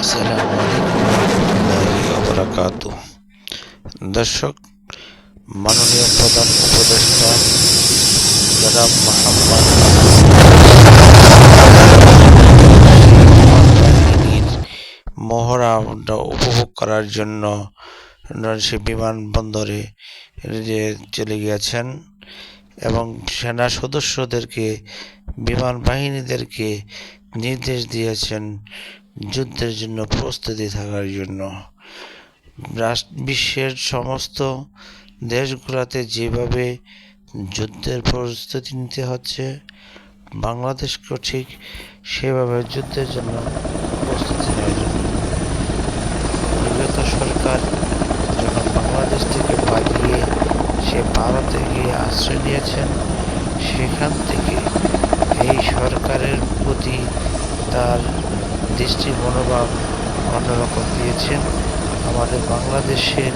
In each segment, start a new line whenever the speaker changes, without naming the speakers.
আসসালামু আলাইকুম রহমতুল্লাহি ওয়া বারাকাতুহু। দর্শক, মাননীয় প্রধান উপদেষ্টা জনাব মোহাম্মদ বাহিনীর মহড়া উপভোগ করার জন্য সে বিমানবন্দরে চলে গিয়েছেন এবং সেনা সদস্যদেরকে বিমান বাহিনীদেরকে নির্দেশ দিয়েছেন যুদ্ধের জন্য প্রস্তুতি থাকার জন্য। বিশ্বের সমস্ত দেশগুলোতে যেভাবে যুদ্ধের প্রস্তুতি নিতে হচ্ছে, বাংলাদেশকেও ঠিক সেভাবে যুদ্ধের জন্য প্রস্তুতি নেওয়ার জন্য বিগত সরকার যখন বাংলাদেশ থেকে পালিয়ে সে ভারতে গিয়ে আশ্রয় নিয়েছেন, সেখান থেকে এই সরকারের প্রতি তার দৃষ্টি মনোভাব অন্যরকম দিয়েছেন। আমাদের বাংলাদেশের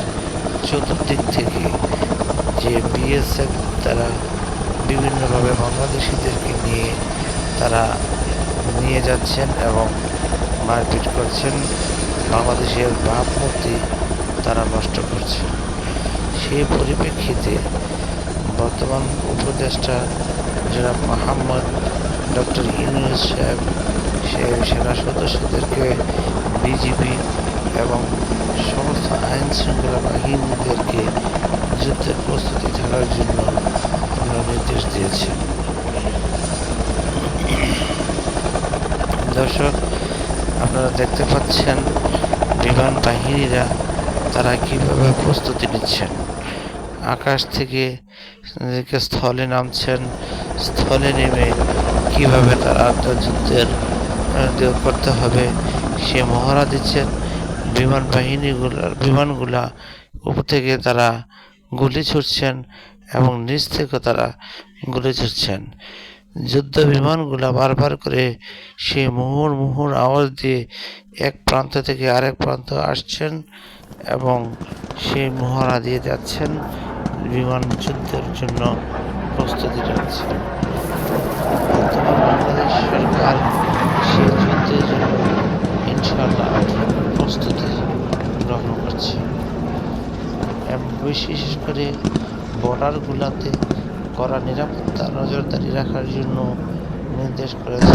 চতুর্দিক থেকে যে বিএসএফ তারা বিভিন্নভাবে বাংলাদেশিদেরকে নিয়ে তারা নিয়ে যাচ্ছেন এবং মারপিট করছেন, বাংলাদেশের ভাবমূর্তি তারা নষ্ট করছে। সেই পরিপ্রেক্ষিতে বর্তমান উপদেষ্টা জনাব মোহাম্মদ ডক্টর ইউনূস সাহেব সে সেনা সদস্যদেরকে, বিজিবি এবং সমস্ত আইন শৃঙ্খলা বাহিনীদেরকে যুদ্ধের প্রস্তুতি থাকার জন্য নির্দেশ দিয়েছেন। দর্শক, আপনারা দেখতে পাচ্ছেন বিমান বাহিনীরা তারা কিভাবে প্রস্তুতি নিচ্ছেন। আকাশ থেকে স্থলে নামছেন, স্থলে নেমে কিভাবে তারা যুদ্ধের করতে হবে সে মহড়া দিচ্ছেন। বিমানগুলা উপর থেকে তারা গুলি ছুটছেন এবং নিচ থেকে তারা গুলি ছুটছেন। যুদ্ধ বিমানগুলা বারবার করে সে মুহুর আওয়াজ দিয়ে এক প্রান্ত থেকে আরেক প্রান্ত আসছেন এবং সেই মহড়া দিয়ে যাচ্ছেন, বিমান যুদ্ধের জন্য প্রস্তুতি নিচ্ছে। বর্তমান বাংলাদেশ সরকার সেই যুদ্ধের জন্য ইনশাআল্লাহ প্রস্তুতি গ্রহণ করছে এবং বিশেষ করে বর্ডারগুলোতে কড়া নিরাপত্তা নজরদারি রাখার জন্য নির্দেশ করেছে।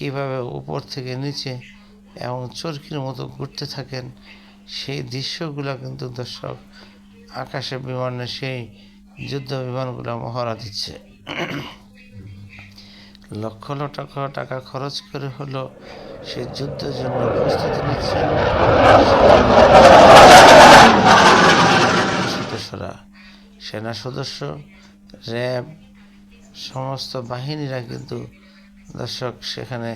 কীভাবে উপর থেকে নিচে এবং চরকির মতো ঘুরতে থাকেন, সেই দৃশ্যগুলো কিন্তু দর্শক আকাশে বিমানে সেই যুদ্ধ বিমানগুলো মহড়া দিচ্ছে। লক্ষ লক্ষ টাকা খরচ করে হলো সে যুদ্ধের জন্য প্রস্তুতি নিচ্ছেন সদস্যরা, সেনা সদস্য, র্যাব, সমস্ত বাহিনীরা কিন্তু দর্শক সেখানে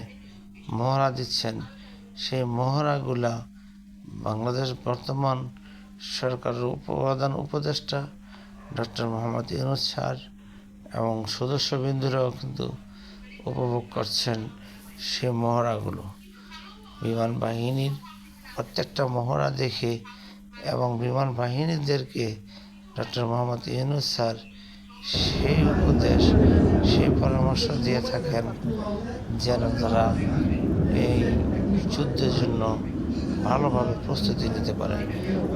মহড়া দিচ্ছেন। সেই মহড়াগুলা বাংলাদেশ বর্তমান সরকারের প্রধান উপদেষ্টা ডক্টর মোহাম্মদ ইউনূস স্যার এবং সদস্যবৃন্দরাও কিন্তু উপভোগ করছেন সে মহড়াগুলো। বিমান বাহিনীর প্রত্যেকটা মহড়া দেখে এবং বিমান বাহিনীদেরকে ডক্টর মোহাম্মদ ইউনূস স্যার সেই উপদেশ, সেই পরামর্শ দিয়ে থাকেন যেন তারা এই যুদ্ধের জন্য ভালোভাবে প্রস্তুতি নিতে পারে।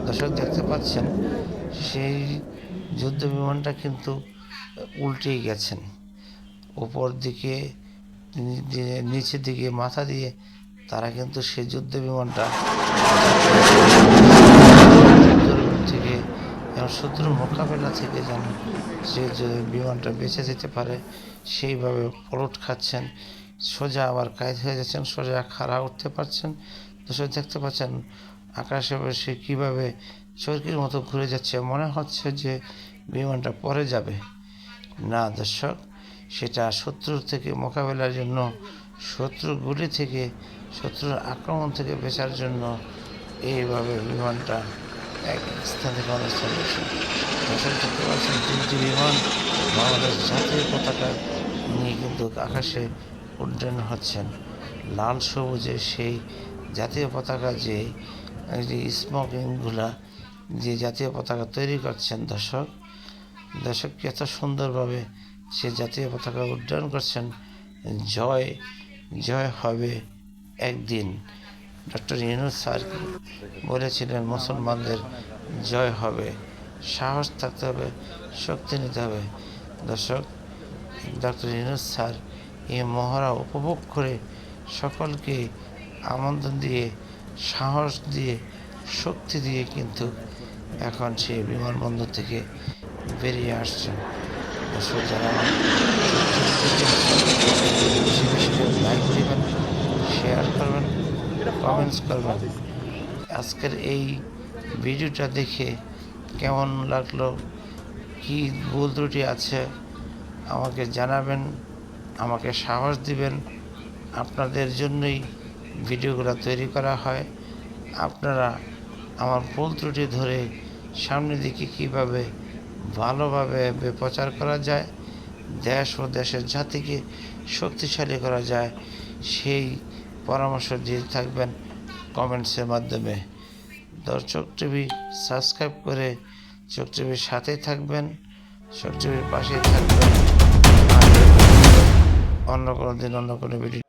দর্শক দেখতে পাচ্ছেন সেই যুদ্ধ বিমানটা কিন্তু উল্টেই গেছেন, উপর দিকে নিচের দিকে মাথা দিয়ে তারা কিন্তু সেই যুদ্ধ বিমানটা থেকে শত্রুর মোকাবেলা থেকে যেন সে বিমানটা বেঁচে যেতে পারে সেইভাবে পলট খাচ্ছেন, সোজা আবার কায়েদ হয়ে যাচ্ছেন, সোজা খাড়া উঠতে পারছেন। দর্শক দেখতে পাচ্ছেন আকাশে সে কীভাবে চরকির মতো ঘুরে যাচ্ছে, মনে হচ্ছে যে বিমানটা পড়ে যাবে। না দর্শক, সেটা শত্রুর থেকে মোকাবেলার জন্য, শত্রুর গুলি থেকে, শত্রুর আক্রমণ থেকে বাঁচার জন্য এইভাবে বিমানটা এক স্থান থেকে অন্য স্থানে গেছে। দর্শক দেখতে পাচ্ছেন 3টি বিমান বাংলাদেশ জাতীয় পতাকা নিয়ে কিন্তু আকাশে উড্ডয়ন হচ্ছেন। লাল সবুজে সেই জাতীয় পতাকা যে স্মোকিংগুলা যে জাতীয় পতাকা তৈরি করছেন দর্শক এত সুন্দরভাবে সে জাতীয় পতাকা উড্ডয়ন করছেন। জয় জয় হবে একদিন। ডক্টর ইউনূস স্যার বলেছিলেন মুসলমানদের জয় হবে, সাহস থাকতে হবে, শক্তি নিতে হবে। দর্শক ডক্টর ইউনূস স্যার এই মহড়া উপভোগ করে সকলকে আমন্ত্রণ দিয়ে, সাহস দিয়ে, শক্তি দিয়ে কিন্তু এখন সে বিমানবন্দর থেকে বেরিয়ে আসছেন। দর্শক যারা লাইক দেবেন, শেয়ার করবেন, কমেন্টস করবেন। আজকের এই ভিডিওটা দেখে কেমন লাগলো, কি ভুল ত্রুটি আছে আমাকে জানাবেন, আমাকে সাহস দিবেন। আপনাদের জন্যই ভিডিওগুলো তৈরি করা হয়। আপনারা আমার ভুল ত্রুটি ধরে সামনের দিকে কীভাবে ভালোভাবে প্রচার করা যায়, দেশ ও দেশের জাতিকে শক্তিশালী করা যায়, সেই পরামর্শ দিয়ে থাকবেন কমেন্টসের মাধ্যমে। চোখ টিভি সাবস্ক্রাইব করে চোখ টিভির সাথেই থাকবেন, চোখ টিভির পাশেই থাকবেন। অন্য কোনো দিন অন্য কোনো ভিডিও